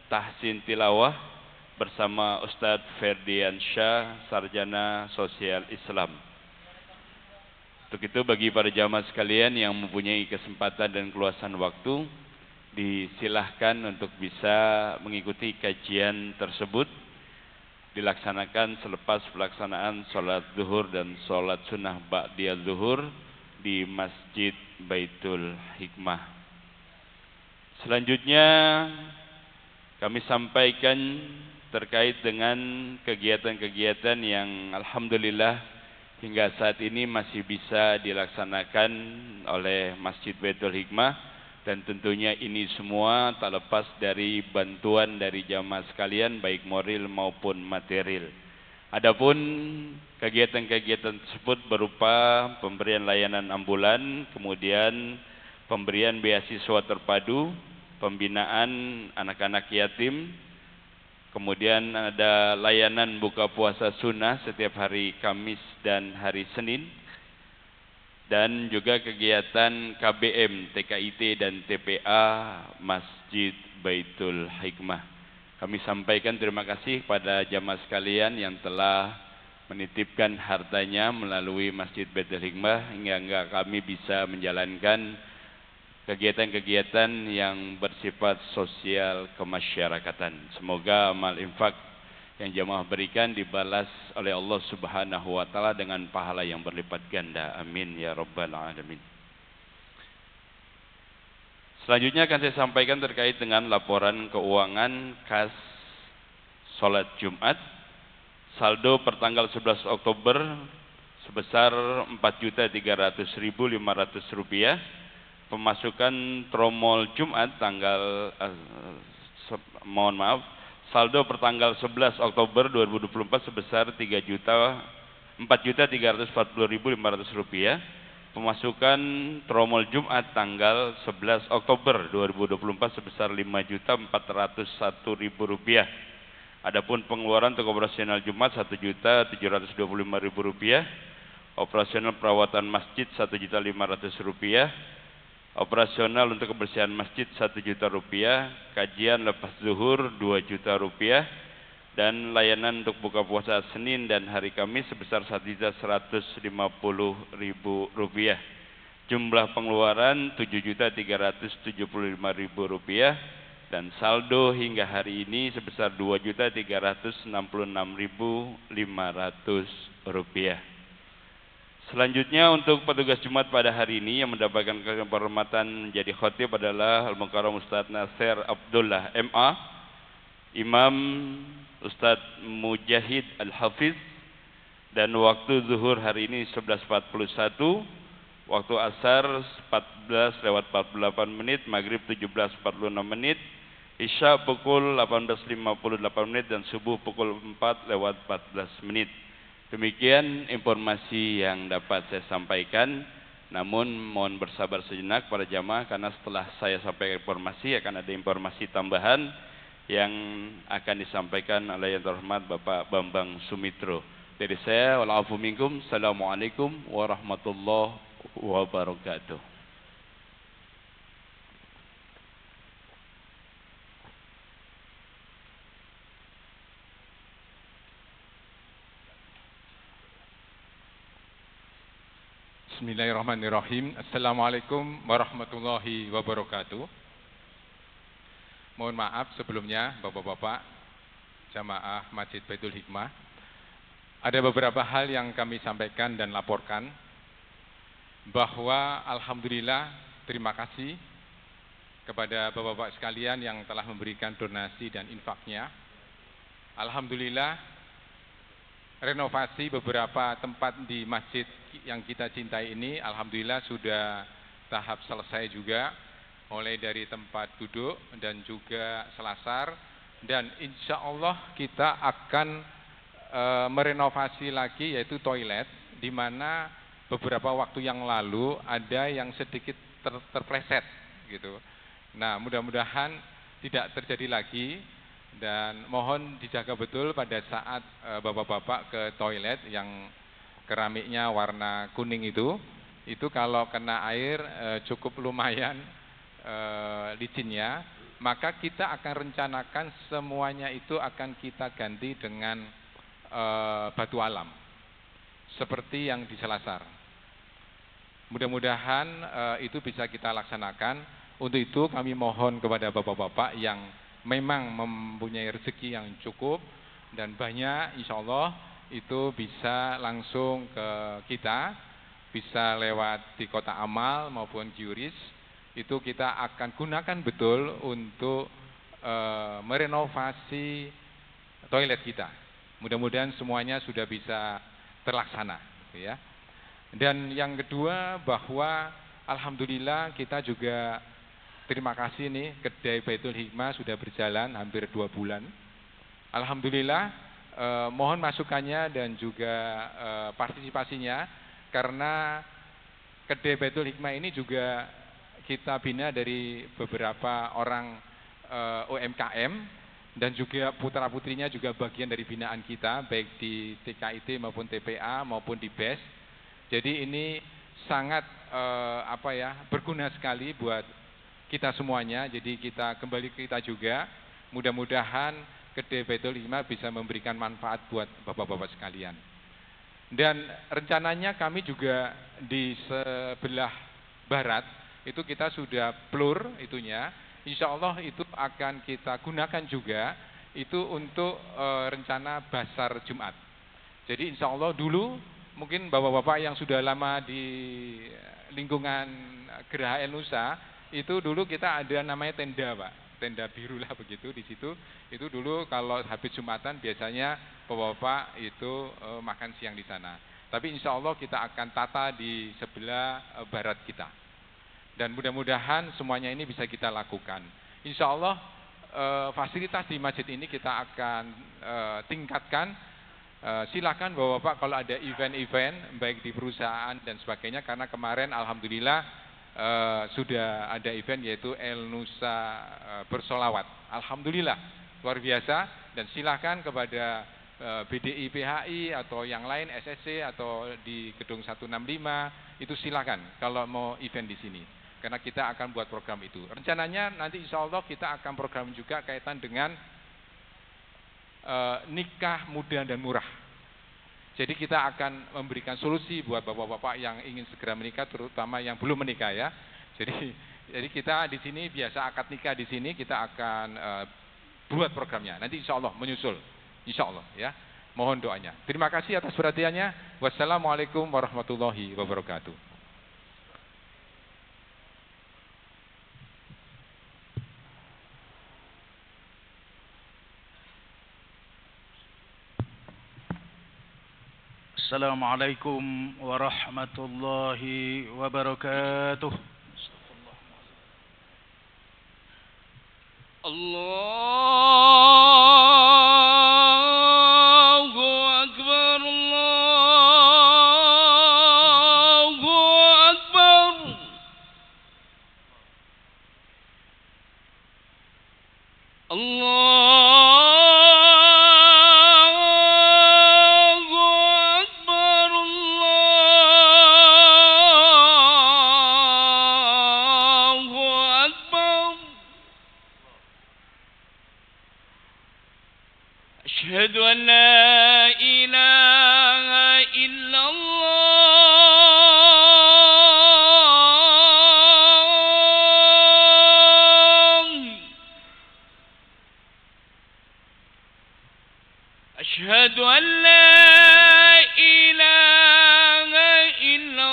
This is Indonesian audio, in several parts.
tahsin tilawah bersama Ustadz Ferdiansyah, Sarjana Sosial Islam. Untuk itu bagi para jamaah sekalian yang mempunyai kesempatan dan keluasan waktu, disilahkan untuk bisa mengikuti kajian tersebut, dilaksanakan selepas pelaksanaan sholat zuhur dan sholat sunnah ba'diyah zuhur di Masjid Baitul Hikmah. Selanjutnya kami sampaikan terkait dengan kegiatan-kegiatan yang alhamdulillah hingga saat ini masih bisa dilaksanakan oleh Masjid Baitul Hikmah, dan tentunya ini semua tak lepas dari bantuan dari jamaah sekalian baik moral maupun material. Adapun kegiatan-kegiatan tersebut berupa pemberian layanan ambulan, kemudian pemberian beasiswa terpadu, pembinaan anak-anak yatim, kemudian ada layanan buka puasa sunnah setiap hari Kamis dan hari Senin, dan juga kegiatan KBM, TKIT dan TPA Masjid Baitul Hikmah. Kami sampaikan terima kasih pada jamaah sekalian yang telah menitipkan hartanya melalui Masjid Baitul Hikmah hingga kami bisa menjalankan kegiatan-kegiatan yang bersifat sosial kemasyarakatan. Semoga amal infak yang jamaah berikan dibalas oleh Allah Subhanahu wa taala dengan pahala yang berlipat ganda. Amin ya rabbal alamin. Selanjutnya akan saya sampaikan terkait dengan laporan keuangan kas salat Jumat. Saldo pertanggal 11 Oktober sebesar Rp4.300.500. Pemasukan tromol Jumat tanggal saldo pertanggal 11 Oktober 2024 sebesar Rp4.340.500. Pemasukan tromol Jumat tanggal 11 Oktober 2024 sebesar Rp5.401.000. Adapun pengeluaran untuk operasional Jumat Rp1.725.000, operasional perawatan masjid Rp1.500.000, operasional untuk kebersihan masjid Rp1.000.000, kajian lepas zuhur Rp2.000.000, dan layanan untuk buka puasa Senin dan hari Kamis sebesar Rp1.150.000. Jumlah pengeluaran Rp7.375.000 dan saldo hingga hari ini sebesar Rp2.366.500. Selanjutnya untuk petugas Jumat pada hari ini yang mendapatkan kehormatan menjadi khatib adalah Al-Mukarram Ustadz Nasir Abdullah MA, Imam Ustadz Mujahid Al-Hafiz, dan waktu zuhur hari ini 11.41, waktu asar 14:48, maghrib 17:46, isya pukul 18:58 dan subuh pukul 4:14. Demikian informasi yang dapat saya sampaikan. Namun mohon bersabar sejenak para jamaah karena setelah saya sampaikan informasi akan ada informasi tambahan yang akan disampaikan oleh yang terhormat Bapak Bambang Sumitro. Dari saya, wal-afu minkum, assalamualaikum warahmatullahi wabarakatuh. Bismillahirrahmanirrahim. Assalamualaikum warahmatullahi wabarakatuh. Mohon maaf sebelumnya Bapak-bapak jamaah Masjid Baitul Hikmah. Ada beberapa hal yang kami sampaikan dan laporkan bahwa alhamdulillah terima kasih kepada Bapak-bapak sekalian yang telah memberikan donasi dan infaknya. Alhamdulillah renovasi beberapa tempat di masjid yang kita cintai ini alhamdulillah sudah tahap selesai juga, mulai dari tempat duduk dan juga selasar, dan insya Allah kita akan merenovasi lagi yaitu toilet, di mana beberapa waktu yang lalu ada yang sedikit terpleset gitu. Nah mudah-mudahan tidak terjadi lagi. Dan mohon dijaga betul pada saat bapak-bapak ke toilet yang keramiknya warna kuning itu kalau kena air cukup lumayan licinnya. maka kita akan rencanakan semuanya itu akan kita ganti dengan batu alam, seperti yang di Selasar. Mudah-mudahan itu bisa kita laksanakan. Untuk itu kami mohon kepada bapak-bapak yang memang mempunyai rezeki yang cukup dan banyak, insya Allah itu bisa langsung ke kita, bisa lewat di Kota Amal maupun QRIS, itu kita akan gunakan betul untuk merenovasi toilet kita. Mudah-mudahan semuanya sudah bisa terlaksana, ya. Dan yang kedua bahwa alhamdulillah kita juga terima kasih nih, kedai Baitul Hikmah sudah berjalan hampir 2 bulan. Alhamdulillah, mohon masukannya dan juga partisipasinya, karena kedai Baitul Hikmah ini juga kita bina dari beberapa orang UMKM dan juga putra-putrinya juga bagian dari binaan kita, baik di TKIT maupun TPA maupun di BES. Jadi ini sangat berguna sekali buat kita semuanya. Jadi kita kembali ke kita juga, mudah-mudahan kedai Baitul Hikmah bisa memberikan manfaat buat bapak-bapak sekalian. Dan rencananya kami juga di sebelah barat itu kita sudah plur itunya, insya Allah itu akan kita gunakan juga itu untuk rencana Basar Jumat. Jadi insya Allah dulu mungkin bapak-bapak yang sudah lama di lingkungan Geraha El Nusa itu dulu kita ada namanya tenda, Pak, tenda biru lah begitu. Di situ itu dulu kalau habis Jumatan biasanya bapak-bapak itu makan siang di sana. Tapi insya Allah kita akan tata di sebelah barat kita. Dan mudah-mudahan semuanya ini bisa kita lakukan. Insya Allah fasilitas di masjid ini kita akan tingkatkan. Silakan bapak-bapak kalau ada event-event baik di perusahaan dan sebagainya, karena kemarin alhamdulillah sudah ada event yaitu El Nusa Bersolawat. Alhamdulillah luar biasa. Dan silakan kepada BDI PHI atau yang lain SSC atau di gedung 165 itu silakan kalau mau event di sini, karena kita akan buat program itu. Rencananya nanti insya Allah kita akan program juga kaitan dengan nikah muda dan murah. Jadi kita akan memberikan solusi buat bapak-bapak yang ingin segera menikah, terutama yang belum menikah ya. Jadi kita di sini biasa akad nikah di sini kita akan buat programnya. Nanti insya Allah menyusul, insya Allah ya. Mohon doanya. Terima kasih atas perhatiannya. Wassalamualaikum warahmatullahi wabarakatuh. Assalamualaikum warahmatullahi wabarakatuh. Allahu Akbar, Allahu Akbar. أشهد أن لا إله إلا الله. أشهد أن لا إله إلا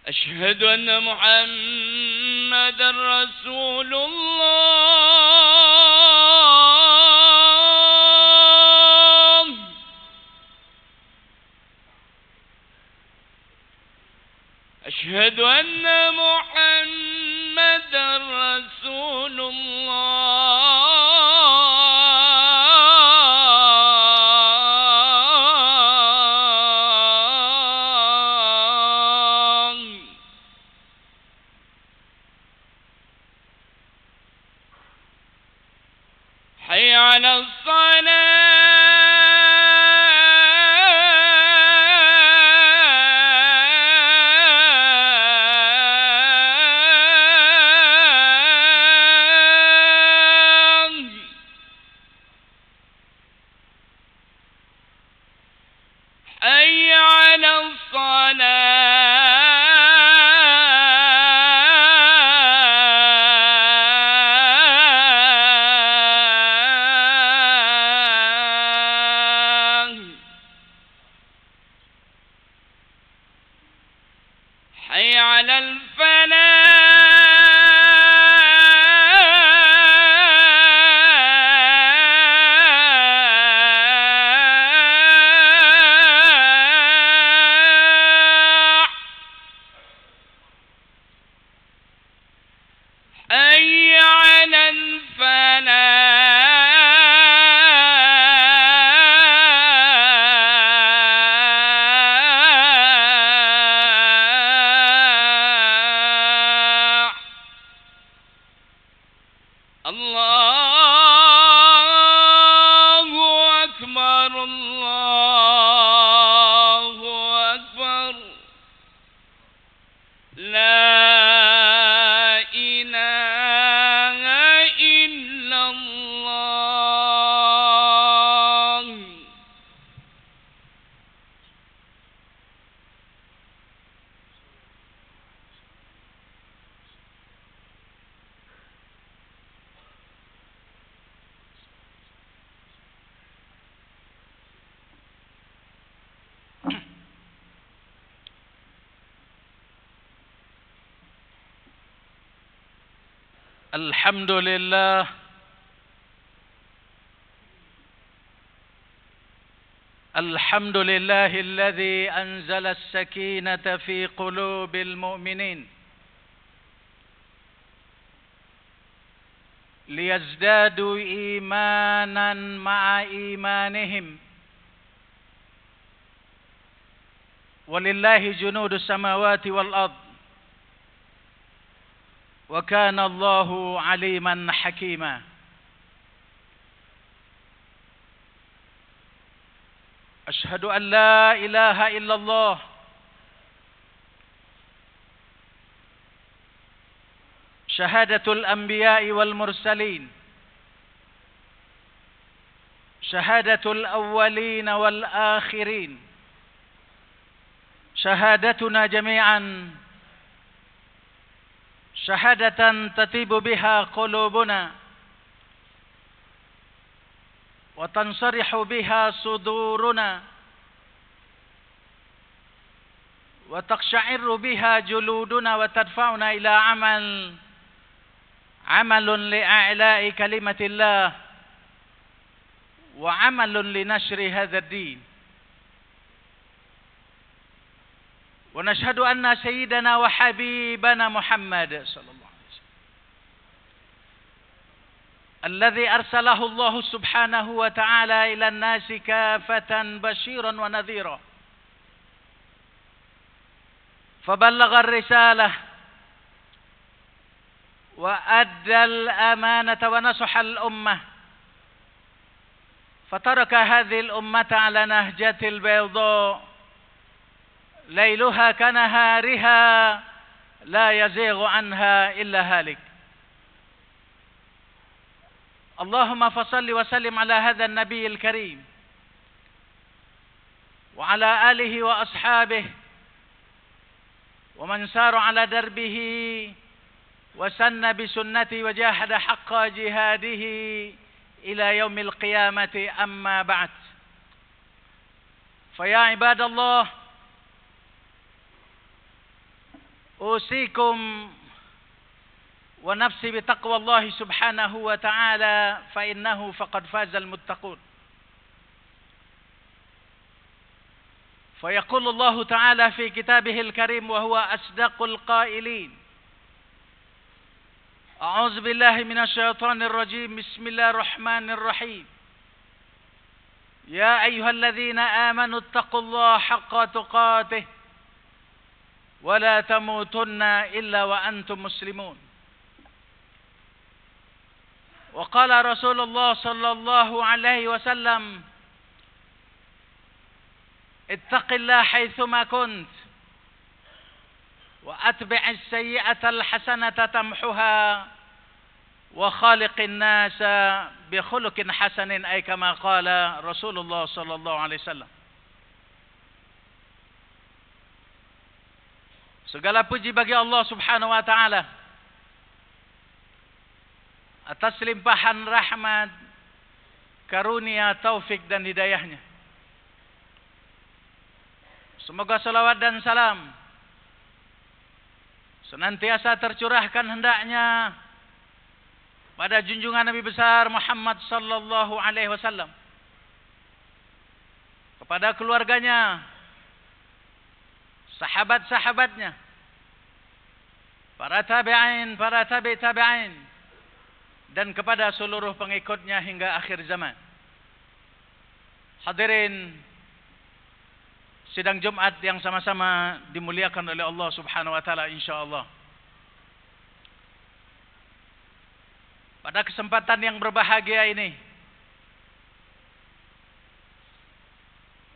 أشهد أن محمدا رسول الله. أشهد أن محمدا رسول الله. حي على الصلاة حي على الصلاة حي على الفلاح حي على الفلاح الله أكبر الله أكبر لا إله إلا الله. الحمد لله الحمد لله الذي أنزل السكينة في قلوب المؤمنين ليزدادوا إيمانا مع إيمانهم ولله جنود السماوات والأرض وكان الله عليما حكيما. أشهد أن لا إله إلا الله شهادة الأنبياء والمرسلين شهادة الأولين والآخرين شهادتنا جميعا شهادة تطيب بها قلوبنا وتنشرح بها صدورنا وتقشعر بها جلودنا وتدفعنا إلى عمل لإعلاء كلمة الله وعمل لنشر هذا الدين. ونشهد أن سيدنا وحبيبنا محمد صلى الله عليه وسلم الذي أرسله الله سبحانه وتعالى إلى الناس كافة بشيرا ونذيرا فبلغ الرسالة وأدى الأمانة ونصح الأمة فترك هذه الأمة على نهجة البيضاء ليلها كنهارها لا يزيغ عنها إلا هالك. اللهم فصل وسلم على هذا النبي الكريم وعلى آله وأصحابه ومن سار على دربه وسن بسنته وجاهد حق جهاده إلى يوم القيامة. أما بعد، فيا عباد الله، أوصيكم ونفسي بتقوى الله سبحانه وتعالى فإنه فقد فاز المتقون. فيقول الله تعالى في كتابه الكريم وهو أصدق القائلين: أعوذ بالله من الشيطان الرجيم، بسم الله الرحمن الرحيم. يا أيها الذين آمنوا اتقوا الله حق تقاته ولا تموتن إلا وأنتم مسلمون. وقال رسول الله صلى الله عليه وسلم اتق الله حيثما كنت وأتبع السيئة الحسنة تمحها وخالق الناس بخلق حسن أي كما قال رسول الله صلى الله عليه وسلم. Segala puji bagi Allah Subhanahu wa taala atas limpahan rahmat, karunia, taufik dan hidayahnya. Semoga salawat dan salam senantiasa tercurahkan hendaknya pada junjungan Nabi besar Muhammad sallallahu alaihi wasallam, kepada keluarganya, sahabat-sahabatnya, para tabi'in, para tabi'in, dan kepada seluruh pengikutnya hingga akhir zaman. Hadirin sidang Jumat yang sama-sama dimuliakan oleh Allah Subhanahu wa taala insyaallah. Pada kesempatan yang berbahagia ini,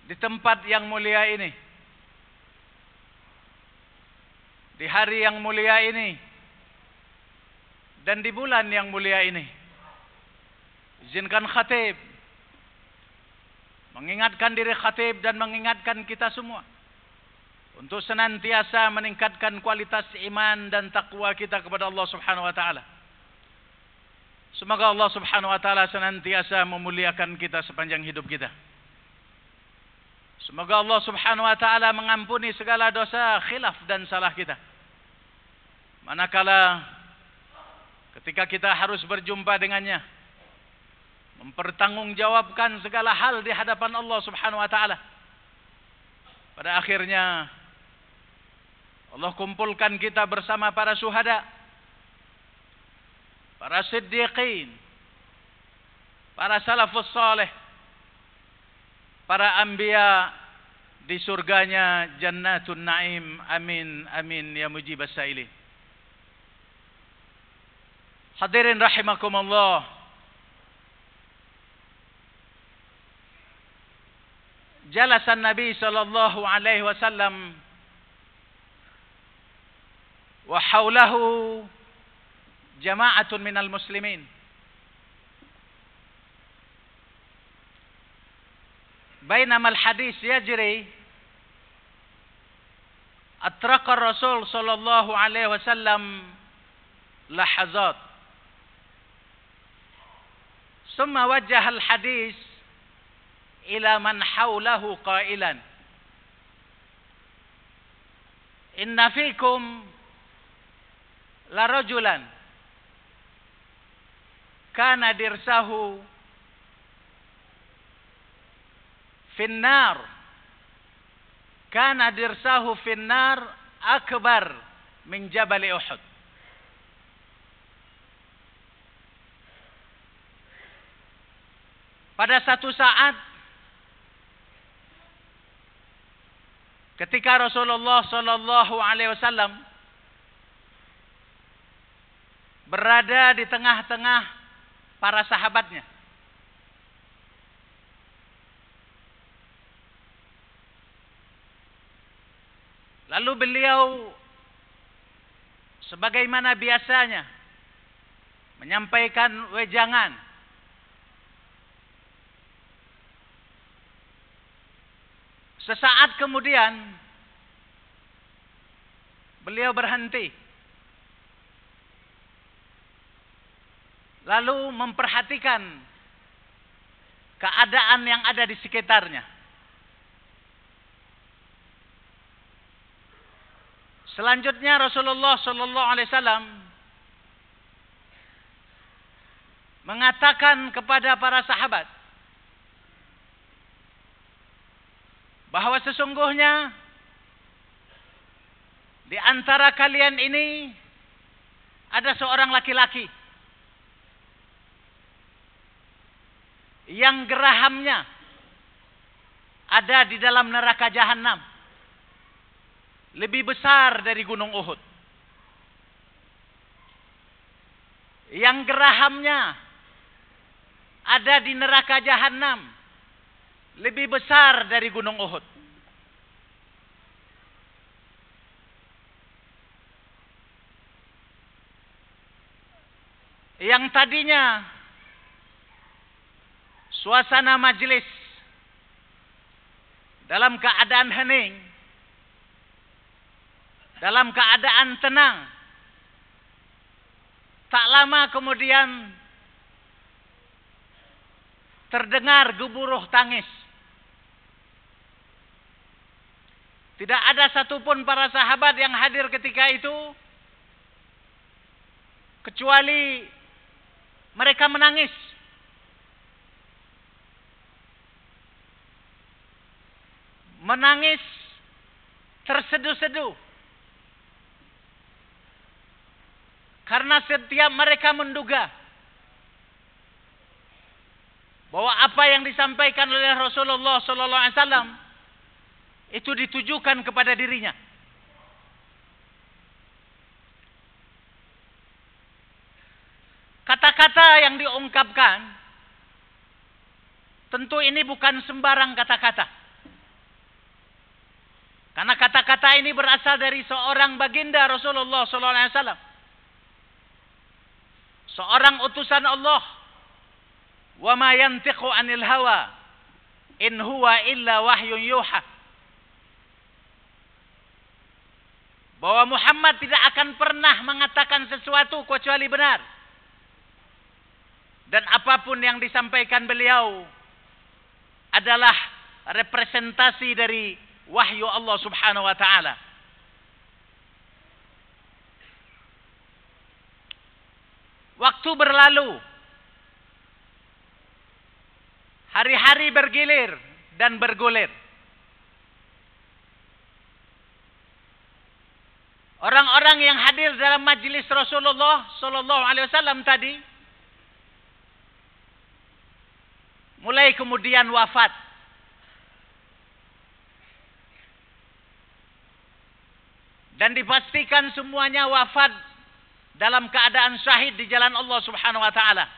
di tempat yang mulia ini, di hari yang mulia ini, dan di bulan yang mulia ini, izinkan khatib mengingatkan diri khatib dan mengingatkan kita semua untuk senantiasa meningkatkan kualitas iman dan takwa kita kepada Allah Subhanahu wa taala. Semoga Allah Subhanahu wa taala senantiasa memuliakan kita sepanjang hidup kita. Semoga Allah Subhanahu wa taala mengampuni segala dosa, khilaf dan salah kita. Manakala ketika kita harus berjumpa dengannya, mempertanggungjawabkan segala hal di hadapan Allah Subhanahu wa taala. Pada akhirnya Allah kumpulkan kita bersama para syuhada, para siddiqin, para salafus saleh, para anbiya di surganya Jannatun Naim. Amin amin ya mujibas sailin. Hadirin rahimakumullah, jalasan Nabi sallallahu alaihi wasallam wa haulahu jama'atun minal muslimin. Bainama al-hadis yajri atraqa Rasul sallallahu alaihi wasallam lahazat. ثم وجه الحديث إلى من حوله قائلا إن فيكم لرجلا كان درسه في النار كان درسه في النار أكبر من جبل أحد. Pada satu saat ketika Rasulullah sallallahu alaihi wasallam berada di tengah-tengah para sahabatnya, lalu beliau sebagaimana biasanya menyampaikan wejangan. Sesaat kemudian beliau berhenti, lalu memperhatikan keadaan yang ada di sekitarnya. Selanjutnya Rasulullah sallallahu alaihi wasallam mengatakan kepada para sahabat bahwa sesungguhnya di antara kalian ini ada seorang laki-laki yang gerahamnya ada di dalam neraka jahanam, lebih besar dari gunung Uhud. Yang gerahamnya ada di neraka Jahannam lebih besar dari gunung Uhud. Yang tadinya suasana majelis dalam keadaan hening, dalam keadaan tenang, tak lama kemudian terdengar gemuruh tangis. Tidak ada satupun para sahabat yang hadir ketika itu kecuali mereka menangis. Menangis terseduh-seduh. Karena setiap mereka menduga bahwa apa yang disampaikan oleh Rasulullah sallallahu alaihi wasallam itu ditujukan kepada dirinya. Kata-kata yang diungkapkan tentu ini bukan sembarang kata-kata. Karena kata-kata ini berasal dari seorang baginda Rasulullah sallallahu alaihi wasallam. Seorang utusan Allah. Wa ma yantiqu 'anil hawa in huwa illa wahyun yuha. Bahwa Muhammad tidak akan pernah mengatakan sesuatu kecuali benar. Dan apapun yang disampaikan beliau adalah representasi dari wahyu Allah Subhanahu wa taala. Waktu berlalu. Hari-hari bergilir dan bergulir. Orang-orang yang hadir dalam majelis Rasulullah sallallahu alaihi wasallam tadi mulai kemudian wafat. Dan dipastikan semuanya wafat dalam keadaan syahid di jalan Allah Subhanahu wa taala,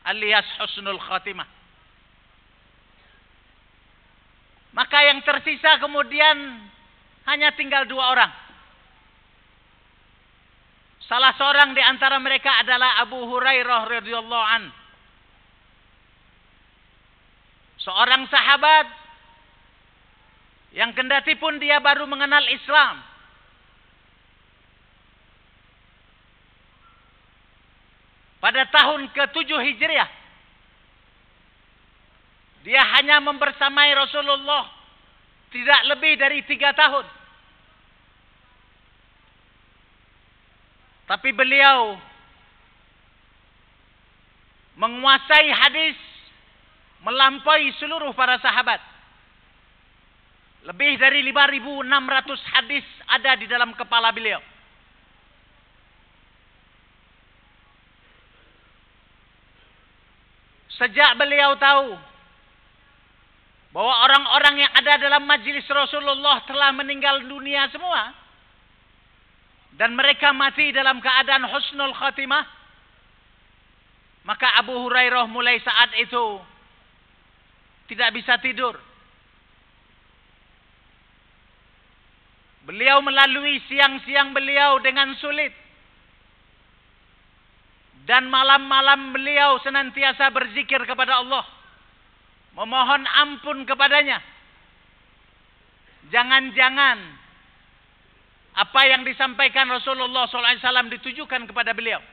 alias husnul khatimah. Maka yang tersisa kemudian hanya tinggal 2 orang. Salah seorang di antara mereka adalah Abu Hurairah radhiyallahu an. Seorang sahabat yang kendati pun dia baru mengenal Islam. Pada tahun ke-7 Hijriah. Dia hanya membersamai Rasulullah tidak lebih dari 3 tahun. Tapi beliau menguasai hadis melampaui seluruh para sahabat. Lebih dari 5.600 hadis ada di dalam kepala beliau. Sejak beliau tahu bahwa orang-orang yang ada dalam majelis Rasulullah telah meninggal dunia semua, dan mereka mati dalam keadaan husnul khatimah, maka Abu Hurairah mulai saat itu tidak bisa tidur. Beliau melalui siang-siang beliau dengan sulit. Dan malam-malam beliau senantiasa berzikir kepada Allah. Memohon ampun kepadanya. Jangan-jangan apa yang disampaikan Rasulullah SAW ditujukan kepada beliau.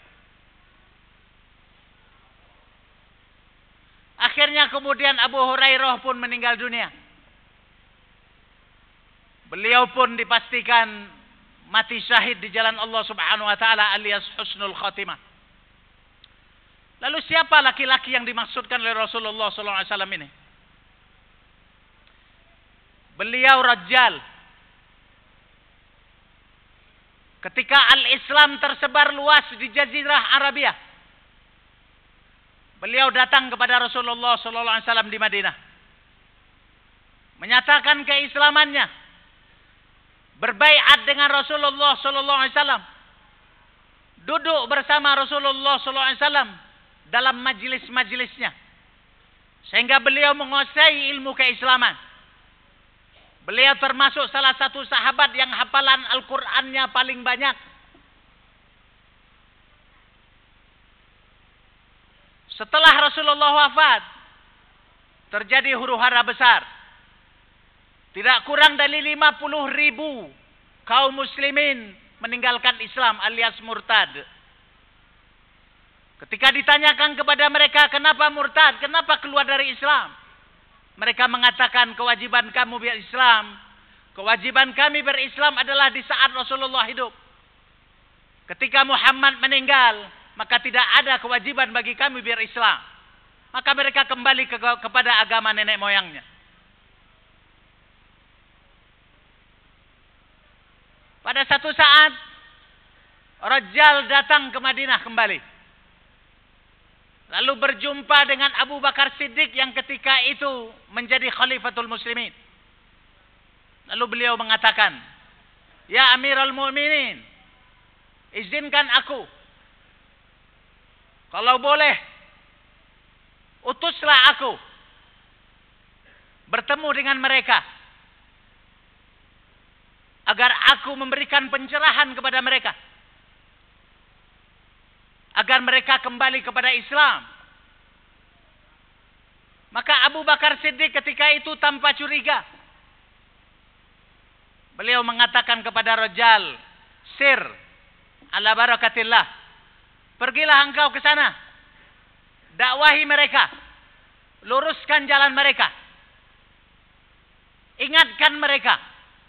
Akhirnya kemudian Abu Hurairah pun meninggal dunia. Beliau pun dipastikan mati syahid di jalan Allah Subhanahu wa taala alias husnul khatimah. Lalu siapa laki-laki yang dimaksudkan oleh Rasulullah SAW ini? Beliau Rajjal. Ketika al-Islam tersebar luas di Jazirah Arabia, beliau datang kepada Rasulullah SAW di Madinah, menyatakan keislamannya, berbaiat dengan Rasulullah SAW, duduk bersama Rasulullah SAW dalam majelis-majelisnya. Sehingga beliau menguasai ilmu keislaman. Beliau termasuk salah satu sahabat yang hafalan Al-Qur'annya paling banyak. Setelah Rasulullah wafat, terjadi huru-hara besar. Tidak kurang dari 50.000 kaum muslimin meninggalkan Islam alias murtad. Ketika ditanyakan kepada mereka, kenapa murtad? Kenapa keluar dari Islam? Mereka mengatakan, kewajiban kamu berislam. Kewajiban kami berislam adalah di saat Rasulullah hidup. Ketika Muhammad meninggal, maka tidak ada kewajiban bagi kami berislam. Maka mereka kembali kepada agama nenek moyangnya. Pada satu saat, Rajjal datang ke Madinah kembali. Lalu berjumpa dengan Abu Bakar Siddiq yang ketika itu menjadi Khalifatul Muslimin. Lalu beliau mengatakan, "Ya Amirul Mu'minin, izinkan aku. Kalau boleh, utuslah aku bertemu dengan mereka. Agar aku memberikan pencerahan kepada mereka. Agar mereka kembali kepada Islam." Maka Abu Bakar Siddiq ketika itu tanpa curiga, beliau mengatakan kepada Rajjal, "Sir, ala barakatillah. Pergilah engkau ke sana. Dakwahi mereka. Luruskan jalan mereka. Ingatkan mereka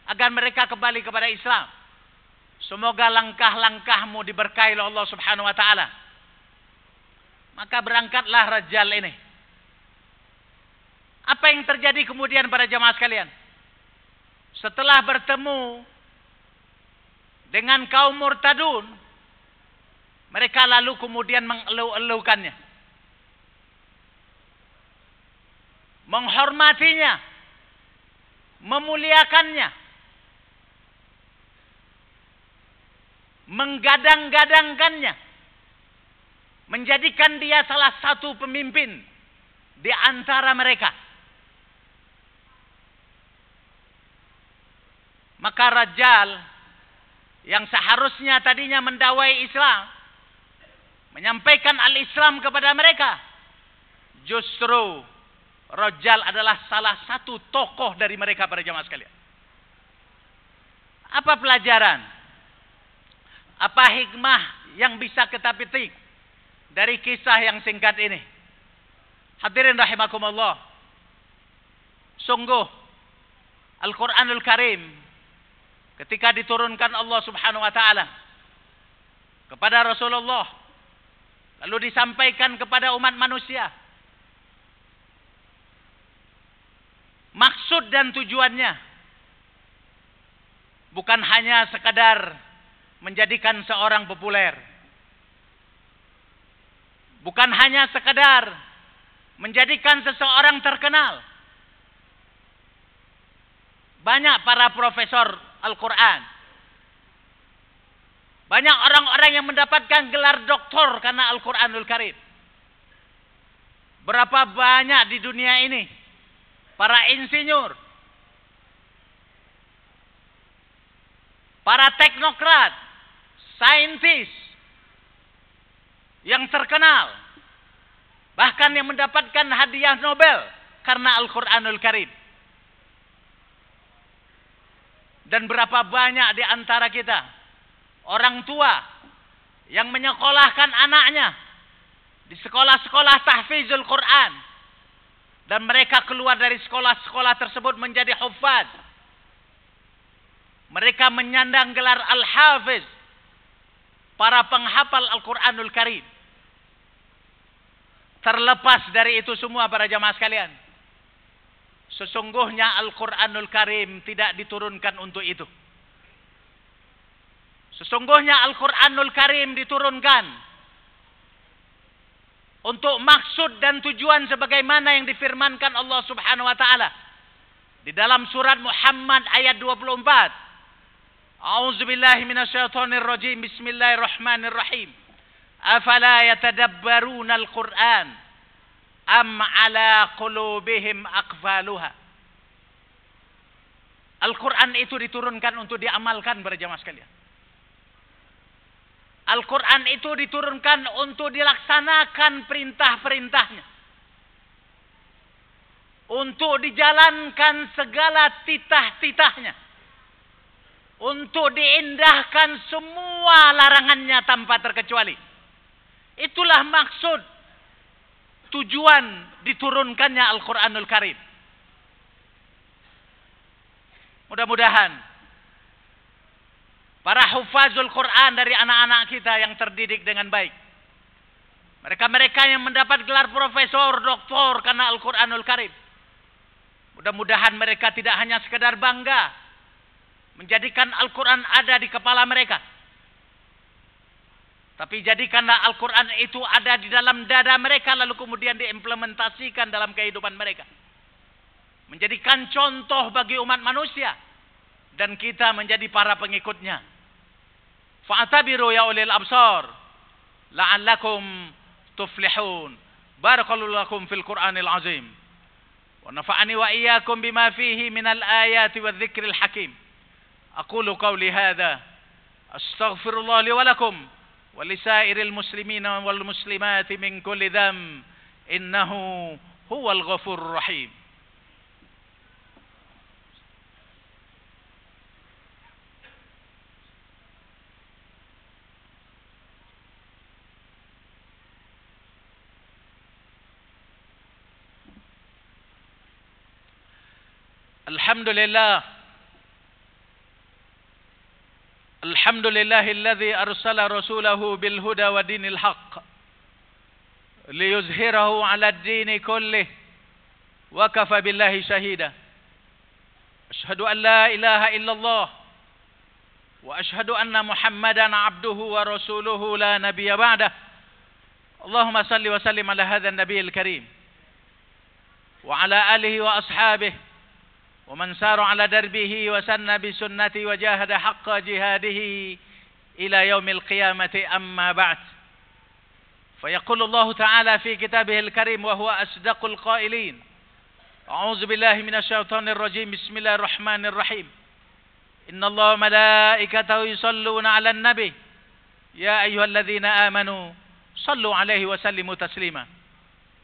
agar mereka kembali kepada Islam. Semoga langkah-langkahmu diberkahi oleh Allah Subhanahu wa taala." Maka berangkatlah Rajjal ini. Apa yang terjadi kemudian para jamaah sekalian? Setelah bertemu dengan kaum murtadun, mereka lalu kemudian mengeluh-elukannya, menghormatinya, memuliakannya, menggadang-gadangkannya, menjadikan dia salah satu pemimpin di antara mereka. Maka Rajjal yang seharusnya tadinya mendawai Islam, menyampaikan al-Islam kepada mereka, justru Rajjal adalah salah satu tokoh dari mereka para jamaah sekalian. Apa pelajaran? Apa hikmah yang bisa kita petik dari kisah yang singkat ini? Hadirin rahimakumullah. Sungguh Al-Quranul Karim ketika diturunkan Allah Subhanahu wa taala kepada Rasulullah, lalu disampaikan kepada umat manusia, maksud dan tujuannya bukan hanya sekadar menjadikan seorang populer, bukan hanya sekadar menjadikan seseorang terkenal. Banyak para profesor Al-Quran, banyak orang-orang yang mendapatkan gelar doktor karena Al-Quranul Karim. Berapa banyak di dunia ini para insinyur, para teknokrat, saintis yang terkenal, bahkan yang mendapatkan hadiah Nobel karena Al-Quranul Karim. Dan berapa banyak di antara kita orang tua yang menyekolahkan anaknya di sekolah-sekolah tahfizul Quran, dan mereka keluar dari sekolah-sekolah tersebut menjadi huffaz. Mereka menyandang gelar al-hafiz, para penghafal Al-Quranul Karim. Terlepas dari itu semua para jamaah sekalian, sesungguhnya Al-Quranul Karim tidak diturunkan untuk itu. Sesungguhnya Al-Quranul Karim diturunkan untuk maksud dan tujuan sebagaimana yang difirmankan Allah Subhanahu wa taala di dalam surat Muhammad ayat 24. A'udzubillahi minasyaitonir rajim. Bismillahirrahmanirrahim. Afala yatadabbaruna al-Qur'an am ala qulubihim aqfaluha. Al-Quran itu diturunkan untuk diamalkan para jamaah sekalian. Al-Quran itu diturunkan untuk dilaksanakan perintah-perintahnya. Untuk dijalankan segala titah-titahnya. Untuk diindahkan semua larangannya tanpa terkecuali. Itulah maksud tujuan diturunkannya Al-Quranul Karim. Mudah-mudahan para hufazul Quran dari anak-anak kita yang terdidik dengan baik. Mereka-mereka yang mendapat gelar profesor, doktor karena Al-Quranul Karim. Mudah-mudahan mereka tidak hanya sekedar bangga menjadikan Al-Quran ada di kepala mereka. Tapi jadikanlah Al-Quran itu ada di dalam dada mereka lalu kemudian diimplementasikan dalam kehidupan mereka. Menjadikan contoh bagi umat manusia. Dan kita menjadi para pengikutnya. Fa'tabiru ya ulil absar. La'allakum tuflihun. Barakallahu lakum fil Qur'anil azim. Wa nafa'ani wa iyyakum bima fihi minal ayati wa dhikril hakim. Aqulu qawli hadha. Astaghfirullah li wa lakum. Wa lisairil muslimina wal muslimati min kulli dham. Innahu huwal ghafurur rahim. Alhamdulillahilladzi arsala rasulahu bil huda wa dinil haqq liyuzhirahu 'ala ad-dini kullih wa kafa billahi shahida. Asyhadu an la ilaha illallah wa asyhadu anna Muhammadan 'abduhu wa rasuluhu la nabiyya ba'dah. Allahumma salli wa sallim ala hadzal nabiyil karim wa ala alihi wa ashabihi ومن سار على دربه وسن بسنته وجاهد حق جهاده إلى يوم القيامة أما بعد فيقول الله تعالى في كتابه الكريم وهو أصدق القائلين أعوذ بالله من الشيطان الرجيم بسم الله الرحمن الرحيم إن الله وملائكته يصلون على النبي يا أيها الذين آمنوا صلوا عليه وسلموا تسليما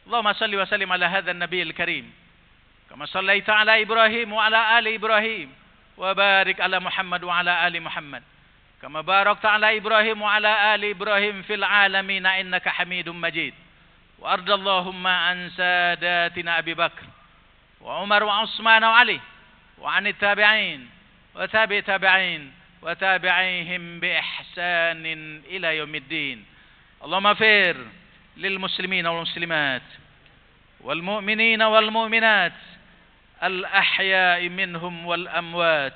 اللهم صل وسلم على هذا النبي الكريم كما صليت على إبراهيم وعلى آل إبراهيم وبارك على محمد وعلى آل محمد كما باركت على إبراهيم وعلى آل إبراهيم في العالمين إنك حميد مجيد وأرض اللهم عن ساداتنا أبي بكر وعمر وعثمان وعلي وعن التابعين وتابع تابعين وتابعيهم بإحسان إلى يوم الدين اللهم اغفر للمسلمين والمسلمات والمؤمنين والمؤمنات الأحياء منهم والأموات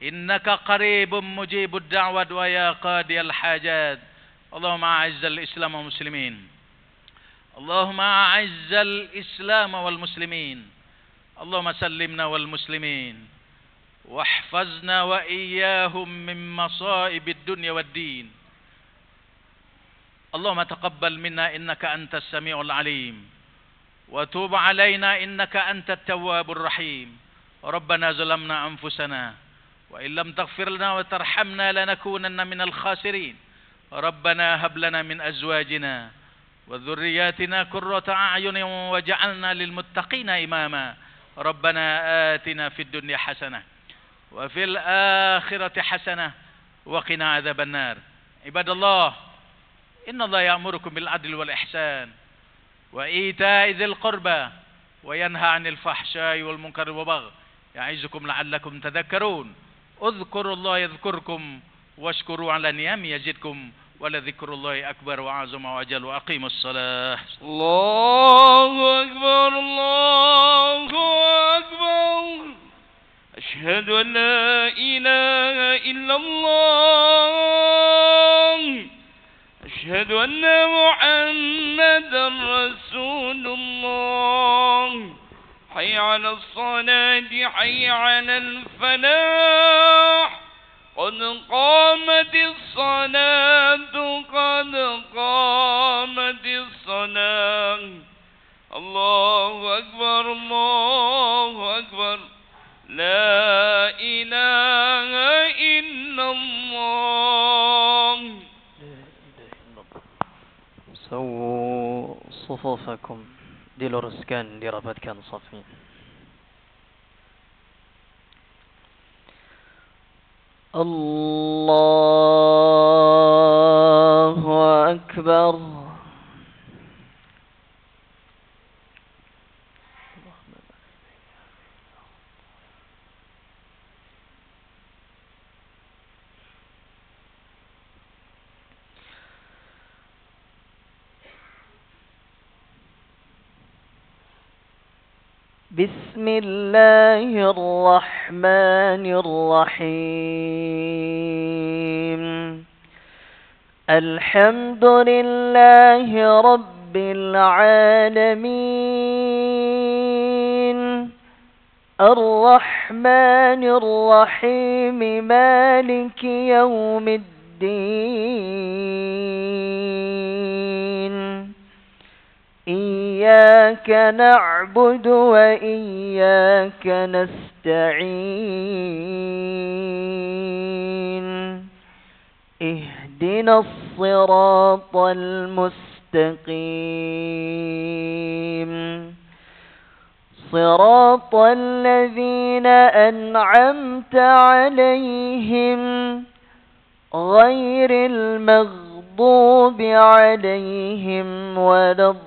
إنك قريب مجيب الدعوة ويا قاضي الحاجات اللهم أعز الإسلام والمسلمين اللهم أعز الإسلام والمسلمين اللهم سلمنا والمسلمين واحفظنا وإياهم من مصائب الدنيا والدين اللهم تقبل منا إنك أنت السميع العليم وتوب علينا إنك أنت التواب الرحيم ربنا ظلمنا أنفسنا وإن لم تغفر لنا وترحمنا لنكونن من الخاسرين ربنا هب لنا من أزواجنا وذرياتنا قرة أعين واجعلنا للمتقين إماما ربنا آتنا في الدنيا حسنة وفي الآخرة حسنة وقنا عذاب النار عباد الله إن الله يأمركم بالعدل والإحسان وإيتاء ذي القربى وينهى عن الفحشاء والمنكر والبغي يعظكم لعلكم تذكرون اذكروا الله يذكركم واشكروا على نعمه يزدكم ولذكر الله أكبر وأعظم وأجل وأقيموا الصلاة الله أكبر الله أكبر أشهد أن لا إله إلا الله أشهد أن محمدا رسول الله حي على الصلاة حي على الفلاح قد قامت الصلاة قد قامت الصلاة الله أكبر الله أكبر لا إله إلا الله. سووا صفوفكم, diluruskan, dirapatkan safnya. Allahu Akbar. بسم الله الرحمن الرحيم. الحمد لله رب العالمين الرحمن الرحيم مالك يوم الدين. إياك نعبد وإياك نستعين. اهدنا الصراط المستقيم صراط الذين أنعمت عليهم غير المغضوب عليهم ولا الضالين.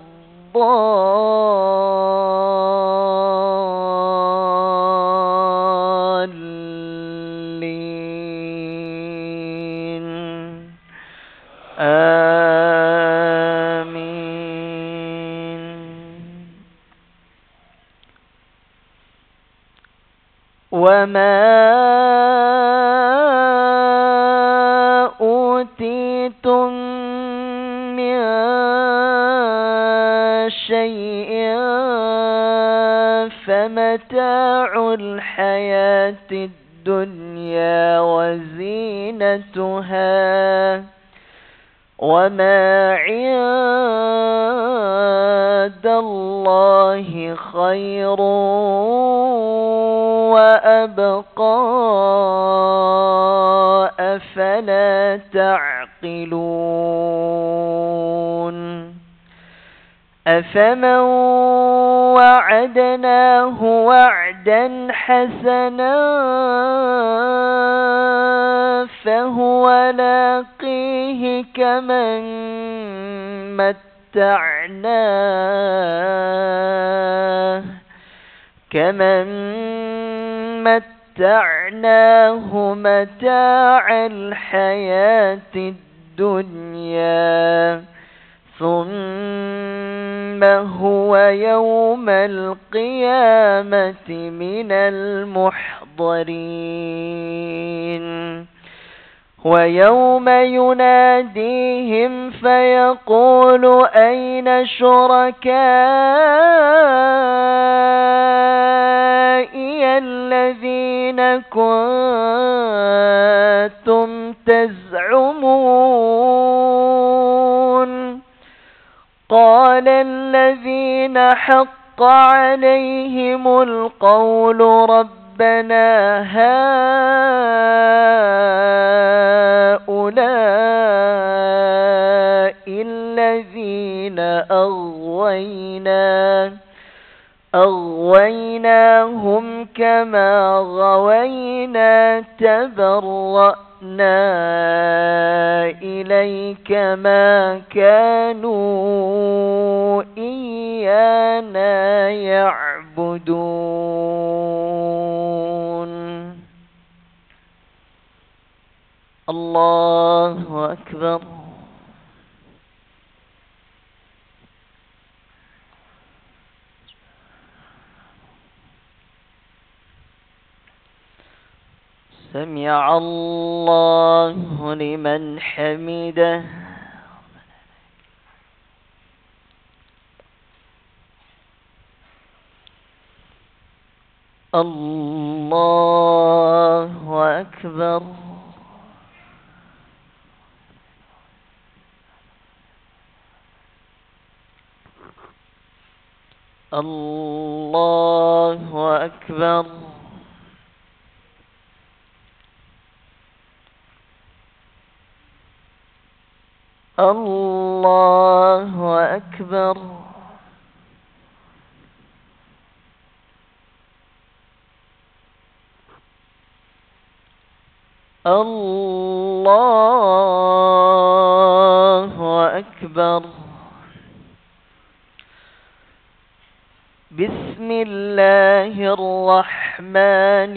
آمين. وما أوتيتم من شيء فمتاع الحياة الدنيا وزينتها وما عند الله خير وأبقى أفلا تعقلون. أفمن وعدناه وعدا حسنا فهو لاقيه كمن متعناه متاع الحياة الدنيا ثم هو يوم القيامة من المحضرين. ويوم يناديهم فيقول أين شركائي الذين كنتم تزعمون قال الذين حق عليهم القول ربنا هؤلاء الذين أغويناهم كما غوينا تبرأنا إليك ما كانوا إيانا يعبدون. الله أكبر. سمع الله لمن حمده. الله أكبر. الله أكبر الله أكبر الله أكبر بسم الله الرحمن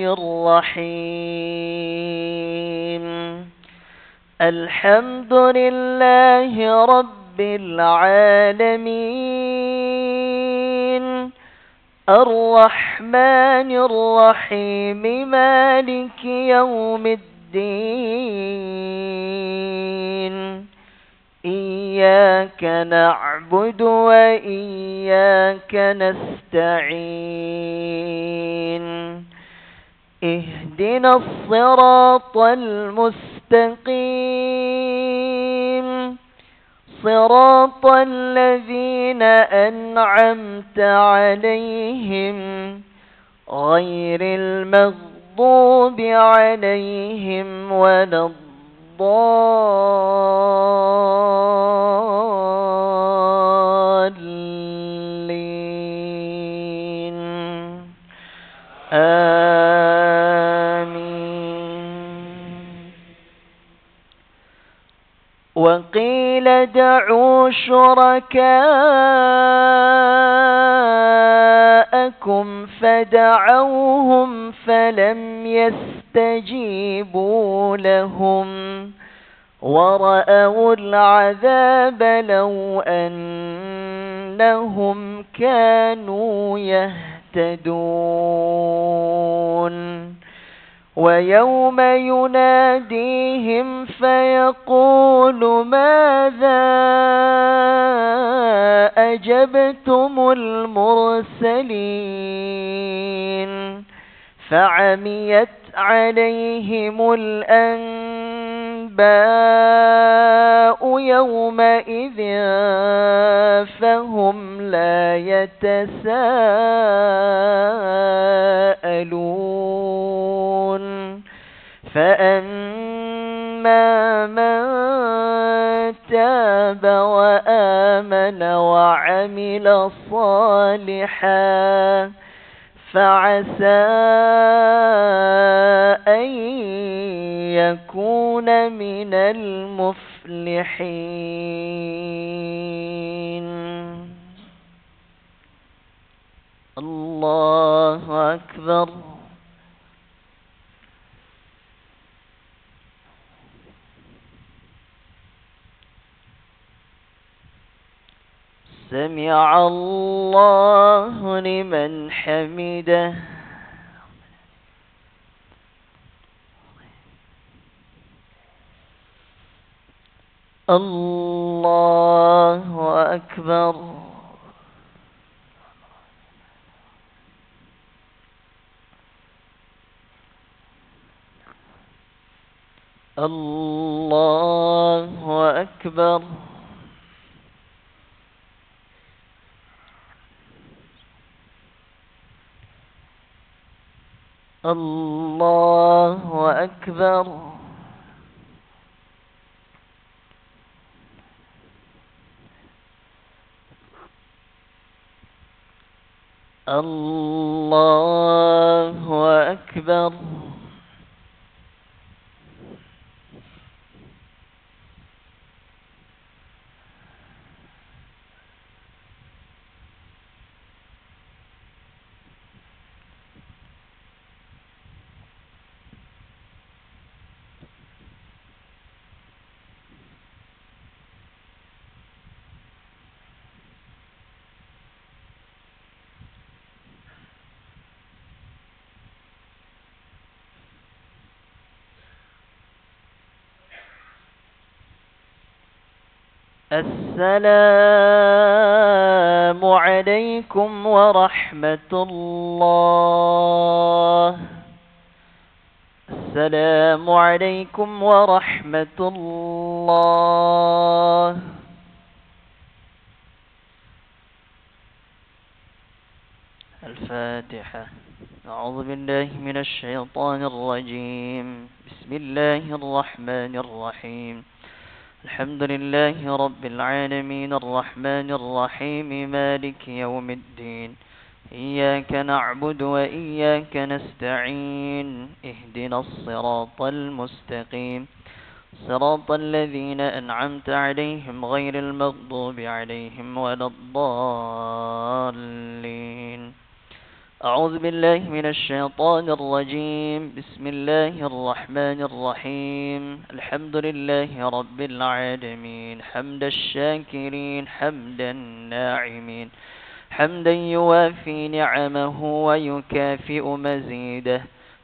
الرحيم الحمد لله رب العالمين الرحمن الرحيم مالك يوم الدين إياك نعبد وإياك نستعين اهدنا الصراط المستقيم صراط الذين أنعمت عليهم غير المغضوب عليهم ولا الضالين آمين وقيل ادعوا شركاءكم فدعوهم فلم يستجيبوا لهم ورأوا العذاب لو أنهم كانوا يهتدون ويوم يناديهم فيقول ماذا أجبتم المرسلين فعميت عليهم الأنباء يومئذ فهم لا يتساءلون فأما من تاب وآمن وعمل صالحا فعسى أن يكون من المفلحين الله أكبر سمع الله لمن حمده الله أكبر الله أكبر الله أكبر الله أكبر السلام عليكم ورحمة الله السلام عليكم ورحمة الله الفاتحة. أعوذ بالله من الشيطان الرجيم. بسم الله الرحمن الرحيم. الحمد لله رب العالمين الرحمن الرحيم مالك يوم الدين. إياك نعبد وإياك نستعين. اهدنا الصراط المستقيم صراط الذين أنعمت عليهم غير المغضوب عليهم ولا الضالين. أعوذ بالله من الشيطان الرجيم. بسم الله الرحمن الرحيم. الحمد لله رب العالمين حمد الشاكرين حمد الناعمين حمدا يوافي نعمه ويكافئ مزيده.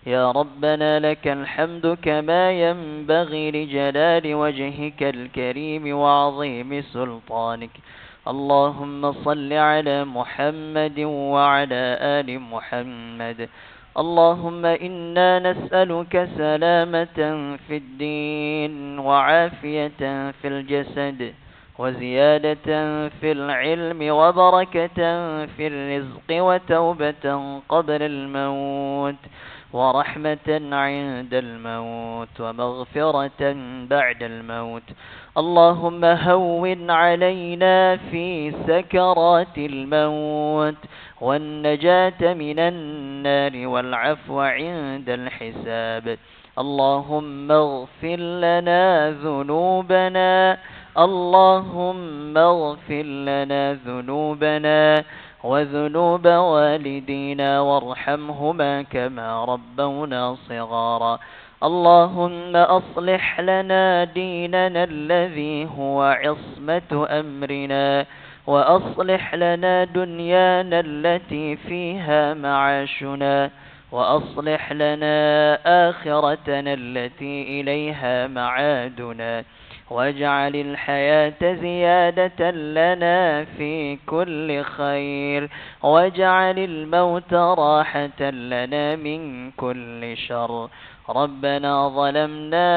يا ربنا لك الحمد كما ينبغي لجلال وجهك الكريم وعظيم سلطانك. اللهم صل على محمد وعلى آل محمد. اللهم إنا نسألك سلامة في الدين وعافية في الجسد وزيادة في العلم وبركة في الرزق وتوبة قبل الموت ورحمة عند الموت ومغفرة بعد الموت. اللهم هون علينا في سكرات الموت والنجاة من النار والعفو عند الحساب. اللهم اغفر لنا ذنوبنا. اللهم اغفر لنا ذنوبنا وذنوب والدينا وارحمهما كما ربونا صغارا. اللهم أصلح لنا ديننا الذي هو عصمة أمرنا وأصلح لنا دنيانا التي فيها معاشنا وأصلح لنا آخرتنا التي إليها معادنا واجعل الحياة زيادة لنا في كل خير واجعل الموت راحة لنا من كل شر. ربنا ظلمنا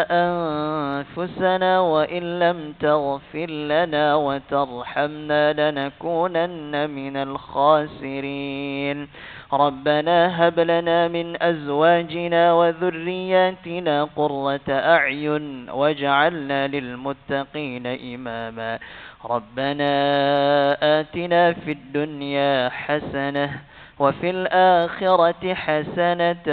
أنفسنا وإن لم تغفر لنا وترحمنا لنكونن من الخاسرين. ربنا هب لنا من أزواجنا وذرياتنا قرة أعين واجعلنا للمتقين إماما. ربنا آتنا في الدنيا حسنة وفي الآخرة حسنة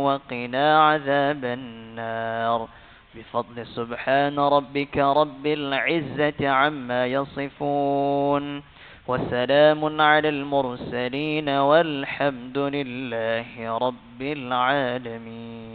وقنا عذاب النار. بفضل سبحان ربك رب العزة عما يصفون وسلام على المرسلين والحمد لله رب العالمين.